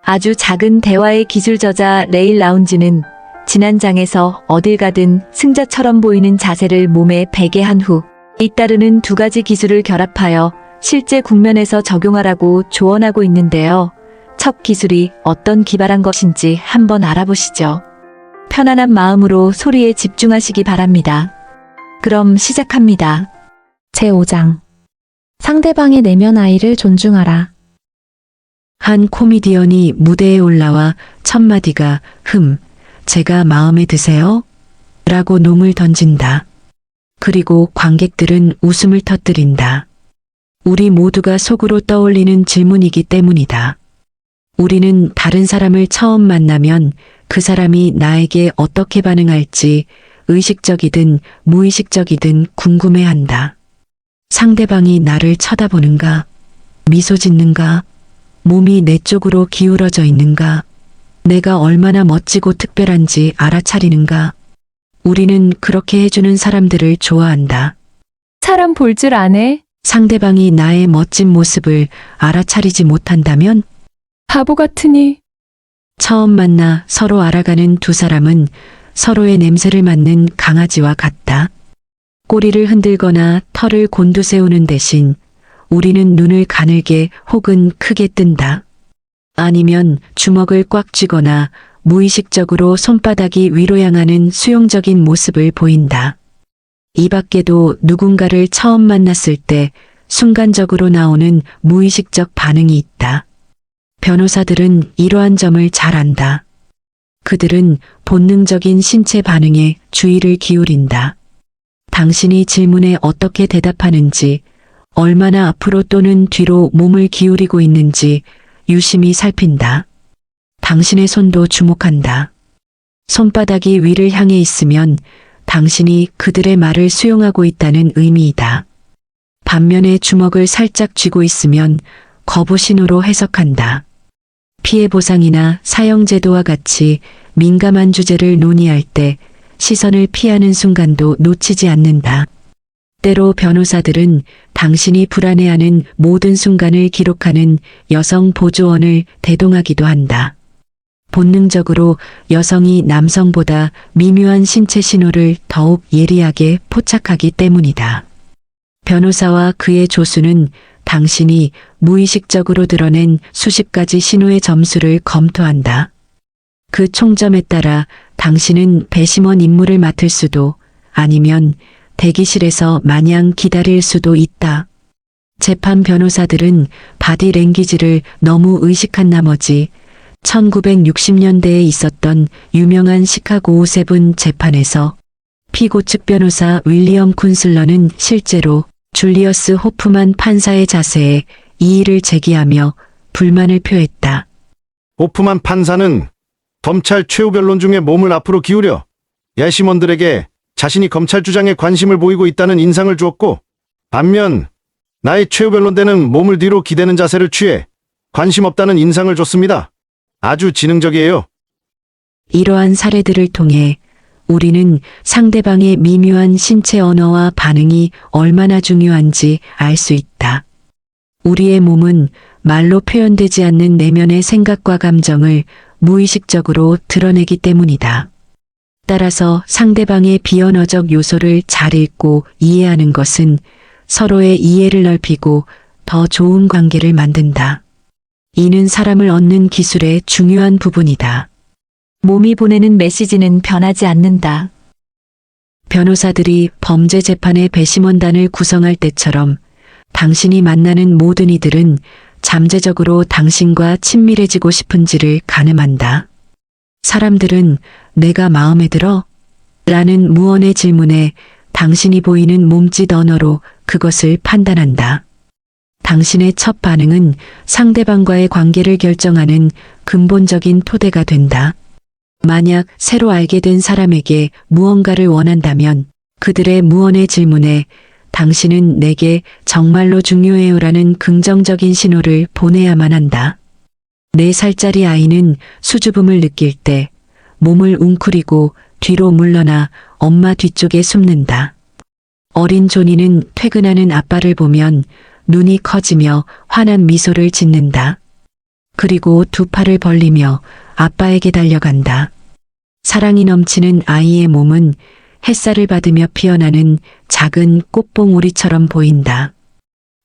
아주 작은 대화의 기술 저자 레일 라운지는 지난 장에서 어딜 가든 승자처럼 보이는 자세를 몸에 배게 한 후 잇따르는 두 가지 기술을 결합하여 실제 국면에서 적용하라고 조언하고 있는데요. 첫 기술이 어떤 기발한 것인지 한번 알아보시죠. 편안한 마음으로 소리에 집중하시기 바랍니다. 그럼 시작합니다. 제5장. 상대방의 내면 아이를 존중하라. 한 코미디언이 무대에 올라와 첫 마디가 제가 마음에 드세요? 라고 농을 던진다. 그리고 관객들은 웃음을 터뜨린다. 우리 모두가 속으로 떠올리는 질문이기 때문이다. 우리는 다른 사람을 처음 만나면 그 사람이 나에게 어떻게 반응할지 의식적이든 무의식적이든 궁금해한다. 상대방이 나를 쳐다보는가? 미소 짓는가? 몸이 내 쪽으로 기울어져 있는가? 내가 얼마나 멋지고 특별한지 알아차리는가? 우리는 그렇게 해주는 사람들을 좋아한다. 사람 볼 줄 아네? 상대방이 나의 멋진 모습을 알아차리지 못한다면? 바보 같으니. 처음 만나 서로 알아가는 두 사람은 서로의 냄새를 맡는 강아지와 같다. 꼬리를 흔들거나 털을 곤두세우는 대신 우리는 눈을 가늘게 혹은 크게 뜬다. 아니면 주먹을 꽉 쥐거나 무의식적으로 손바닥이 위로 향하는 수용적인 모습을 보인다. 이 밖에도 누군가를 처음 만났을 때 순간적으로 나오는 무의식적 반응이 있다. 변호사들은 이러한 점을 잘 안다. 그들은 본능적인 신체 반응에 주의를 기울인다. 당신이 질문에 어떻게 대답하는지, 얼마나 앞으로 또는 뒤로 몸을 기울이고 있는지 유심히 살핀다. 당신의 손도 주목한다. 손바닥이 위를 향해 있으면 당신이 그들의 말을 수용하고 있다는 의미이다. 반면에 주먹을 살짝 쥐고 있으면 거부 신호로 해석한다. 피해 보상이나 사형제도와 같이 민감한 주제를 논의할 때 시선을 피하는 순간도 놓치지 않는다. 때로 변호사들은 당신이 불안해하는 모든 순간을 기록하는 여성 보조원을 대동하기도 한다. 본능적으로 여성이 남성보다 미묘한 신체 신호를 더욱 예리하게 포착하기 때문이다. 변호사와 그의 조수는 당신이 무의식적으로 드러낸 수십 가지 신호의 점수를 검토한다. 그 총점에 따라 당신은 배심원 임무를 맡을 수도 아니면 대기실에서 마냥 기다릴 수도 있다. 재판 변호사들은 바디 랭귀지를 너무 의식한 나머지 1960년대에 있었던 유명한 시카고 7 재판에서 피고 측 변호사 윌리엄 쿤슬러는 실제로 줄리어스 호프만 판사의 자세에 이의를 제기하며 불만을 표했다. 호프만 판사는 검찰 최후 변론 중에 몸을 앞으로 기울여 예심원들에게 자신이 검찰 주장에 관심을 보이고 있다는 인상을 주었고, 반면 나의 최후 변론 때는 몸을 뒤로 기대는 자세를 취해 관심 없다는 인상을 줬습니다. 아주 지능적이에요. 이러한 사례들을 통해 우리는 상대방의 미묘한 신체 언어와 반응이 얼마나 중요한지 알 수 있다. 우리의 몸은 말로 표현되지 않는 내면의 생각과 감정을 무의식적으로 드러내기 때문이다. 따라서 상대방의 비언어적 요소를 잘 읽고 이해하는 것은 서로의 이해를 넓히고 더 좋은 관계를 만든다. 이는 사람을 얻는 기술의 중요한 부분이다. 몸이 보내는 메시지는 변하지 않는다. 변호사들이 범죄 재판의 배심원단을 구성할 때처럼 당신이 만나는 모든 이들은 잠재적으로 당신과 친밀해지고 싶은지를 가늠한다. 사람들은 내가 마음에 들어? 라는 무언의 질문에 당신이 보이는 몸짓 언어로 그것을 판단한다. 당신의 첫 반응은 상대방과의 관계를 결정하는 근본적인 토대가 된다. 만약 새로 알게 된 사람에게 무언가를 원한다면 그들의 무언의 질문에 당신은 내게 정말로 중요해요라는 긍정적인 신호를 보내야만 한다. 4살짜리 아이는 수줍음을 느낄 때 몸을 웅크리고 뒤로 물러나 엄마 뒤쪽에 숨는다. 어린 조니는 퇴근하는 아빠를 보면 눈이 커지며 환한 미소를 짓는다. 그리고 두 팔을 벌리며 아빠에게 달려간다. 사랑이 넘치는 아이의 몸은 햇살을 받으며 피어나는 작은 꽃봉오리처럼 보인다.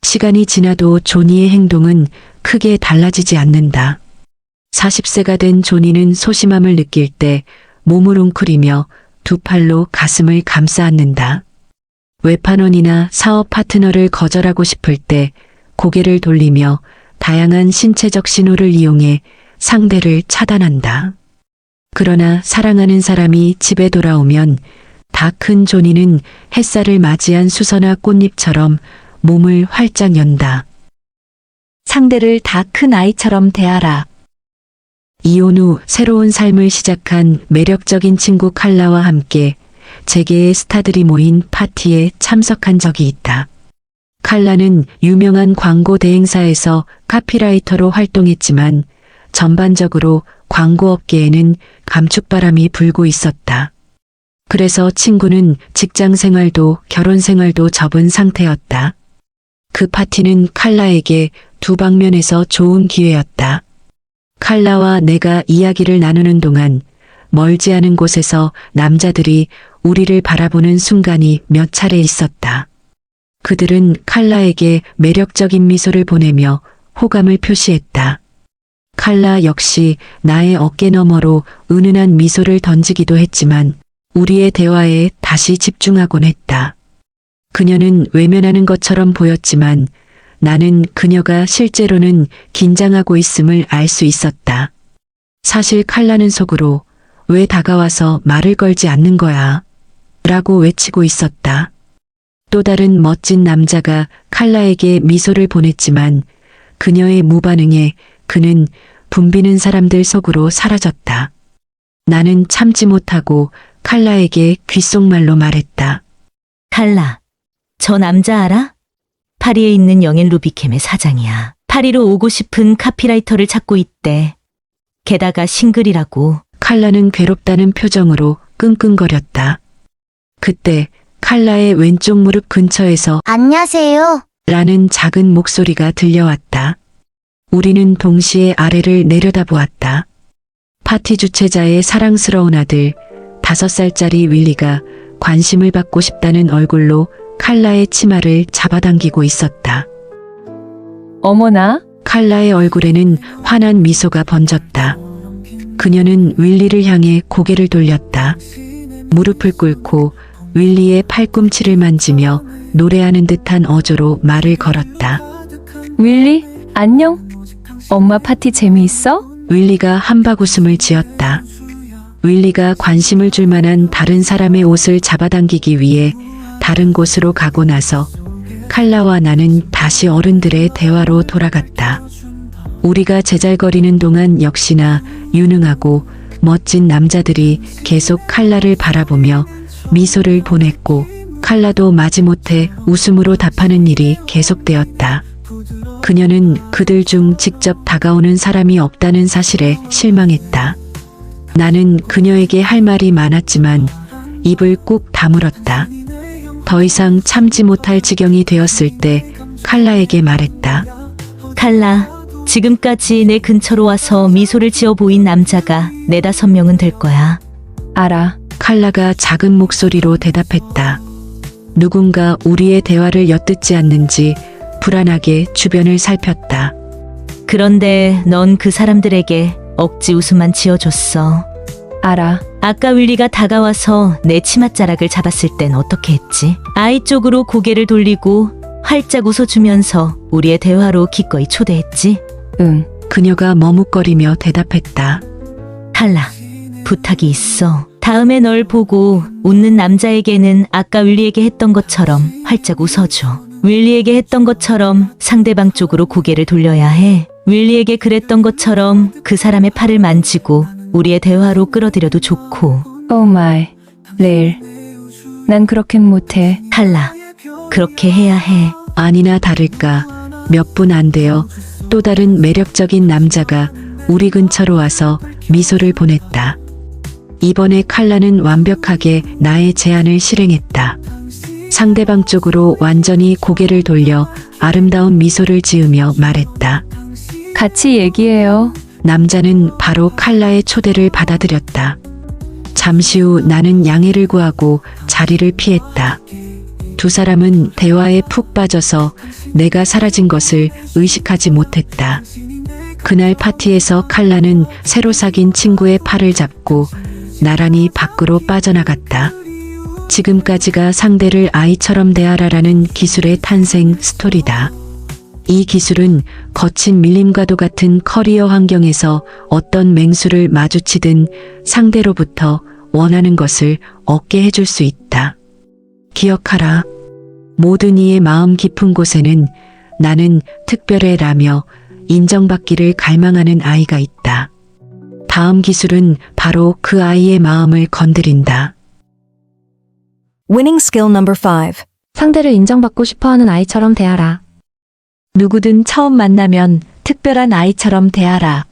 시간이 지나도 조니의 행동은 크게 달라지지 않는다. 40세가 된 조니는 소심함을 느낄 때 몸을 웅크리며 두 팔로 가슴을 감싸 안는다. 외판원이나 사업 파트너를 거절하고 싶을 때 고개를 돌리며 다양한 신체적 신호를 이용해 상대를 차단한다. 그러나 사랑하는 사람이 집에 돌아오면 다 큰 조니는 햇살을 맞이한 수선화 꽃잎처럼 몸을 활짝 연다. 상대를 다 큰 아이처럼 대하라. 이혼 후 새로운 삶을 시작한 매력적인 친구 칼라와 함께 재계의 스타들이 모인 파티에 참석한 적이 있다. 칼라는 유명한 광고 대행사에서 카피라이터로 활동했지만 전반적으로 광고업계에는 감축바람이 불고 있었다. 그래서 친구는 직장 생활도 결혼 생활도 접은 상태였다. 그 파티는 칼라에게 두 방면에서 좋은 기회였다. 칼라와 내가 이야기를 나누는 동안 멀지 않은 곳에서 남자들이 우리를 바라보는 순간이 몇 차례 있었다. 그들은 칼라에게 매력적인 미소를 보내며 호감을 표시했다. 칼라 역시 나의 어깨 너머로 은은한 미소를 던지기도 했지만 우리의 대화에 다시 집중하곤 했다. 그녀는 외면하는 것처럼 보였지만 나는 그녀가 실제로는 긴장하고 있음을 알 수 있었다. 사실 칼라는 속으로 왜 다가와서 말을 걸지 않는 거야? 라고 외치고 있었다. 또 다른 멋진 남자가 칼라에게 미소를 보냈지만 그녀의 무반응에 그는 붐비는 사람들 속으로 사라졌다. 나는 참지 못하고 칼라에게 귓속말로 말했다. 칼라, 저 남자 알아? 파리에 있는 영앤 루비캠의 사장이야. 파리로 오고 싶은 카피라이터를 찾고 있대. 게다가 싱글이라고. 칼라는 괴롭다는 표정으로 끙끙거렸다. 그때 칼라의 왼쪽 무릎 근처에서 안녕하세요. 라는 작은 목소리가 들려왔다. 우리는 동시에 아래를 내려다보았다. 파티 주최자의 사랑스러운 아들 5살짜리 윌리가 관심을 받고 싶다는 얼굴로 칼라의 치마를 잡아당기고 있었다. 어머나, 칼라의 얼굴에는 환한 미소가 번졌다. 그녀는 윌리를 향해 고개를 돌렸다. 무릎을 꿇고 윌리의 팔꿈치를 만지며 노래하는 듯한 어조로 말을 걸었다. 윌리, 안녕? 엄마 파티 재미있어? 윌리가 한박웃음을 지었다. 윌리가 관심을 줄 만한 다른 사람의 옷을 잡아당기기 위해 다른 곳으로 가고 나서 칼라와 나는 다시 어른들의 대화로 돌아갔다. 우리가 제잘거리는 동안 역시나 유능하고 멋진 남자들이 계속 칼라를 바라보며 미소를 보냈고 칼라도 마지못해 웃음으로 답하는 일이 계속되었다. 그녀는 그들 중 직접 다가오는 사람이 없다는 사실에 실망했다. 나는 그녀에게 할 말이 많았지만 입을 꾹 다물었다. 더 이상 참지 못할 지경이 되었을 때 칼라에게 말했다. 칼라, 지금까지 내 근처로 와서 미소를 지어 보인 남자가 4-5명은 될 거야. 알아. 칼라가 작은 목소리로 대답했다. 누군가 우리의 대화를 엿듣지 않는지 불안하게 주변을 살폈다. 그런데 넌 그 사람들에게 억지 웃음만 지어줬어. 알아. 아까 윌리가 다가와서 내 치맛자락을 잡았을 땐 어떻게 했지? 아이 쪽으로 고개를 돌리고 활짝 웃어주면서 우리의 대화로 기꺼이 초대했지? 응. 그녀가 머뭇거리며 대답했다. 칼라, 부탁이 있어. 다음에 널 보고 웃는 남자에게는 아까 윌리에게 했던 것처럼 활짝 웃어줘. 윌리에게 했던 것처럼 상대방 쪽으로 고개를 돌려야 해. 윌리에게 그랬던 것처럼 그 사람의 팔을 만지고 우리의 대화로 끌어들여도 좋고. 오 마이. 레일. 난 그렇게는 못해. 칼라, 그렇게 해야 해. 아니나 다를까 몇 분 안 되어 또 다른 매력적인 남자가 우리 근처로 와서 미소를 보냈다. 이번에 칼라는 완벽하게 나의 제안을 실행했다. 상대방 쪽으로 완전히 고개를 돌려 아름다운 미소를 지으며 말했다. 같이 얘기해요. 남자는 바로 칼라의 초대를 받아들였다. 잠시 후 나는 양해를 구하고 자리를 피했다. 두 사람은 대화에 푹 빠져서 내가 사라진 것을 의식하지 못했다. 그날 파티에서 칼라는 새로 사귄 친구의 팔을 잡고 나란히 밖으로 빠져나갔다. 지금까지가 상대를 아이처럼 대하라라는 기술의 탄생 스토리다. 이 기술은 거친 밀림과도 같은 커리어 환경에서 어떤 맹수를 마주치든 상대로부터 원하는 것을 얻게 해줄 수 있다. 기억하라. 모든 이의 마음 깊은 곳에는 나는 특별해라며 인정받기를 갈망하는 아이가 있다. 다음 기술은 바로 그 아이의 마음을 건드린다. Winning skill number 5. 상대를 인정받고 싶어하는 아이처럼 대하라. 누구든 처음 만나면 특별한 아이처럼 대하라.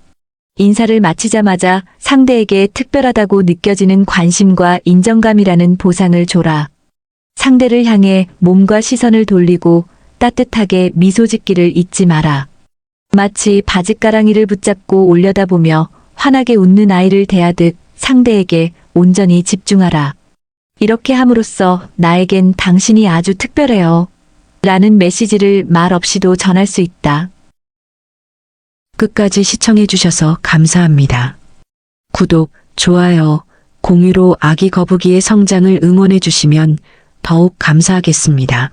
인사를 마치자마자 상대에게 특별하다고 느껴지는 관심과 인정감이라는 보상을 줘라. 상대를 향해 몸과 시선을 돌리고 따뜻하게 미소 짓기를 잊지 마라. 마치 바짓가랑이를 붙잡고 올려다보며 환하게 웃는 아이를 대하듯 상대에게 온전히 집중하라. 이렇게 함으로써 나에겐 당신이 아주 특별해요. 라는 메시지를 말 없이도 전할 수 있다. 끝까지 시청해주셔서 감사합니다. 구독, 좋아요, 공유로 아기 거북이의 성장을 응원해주시면 더욱 감사하겠습니다.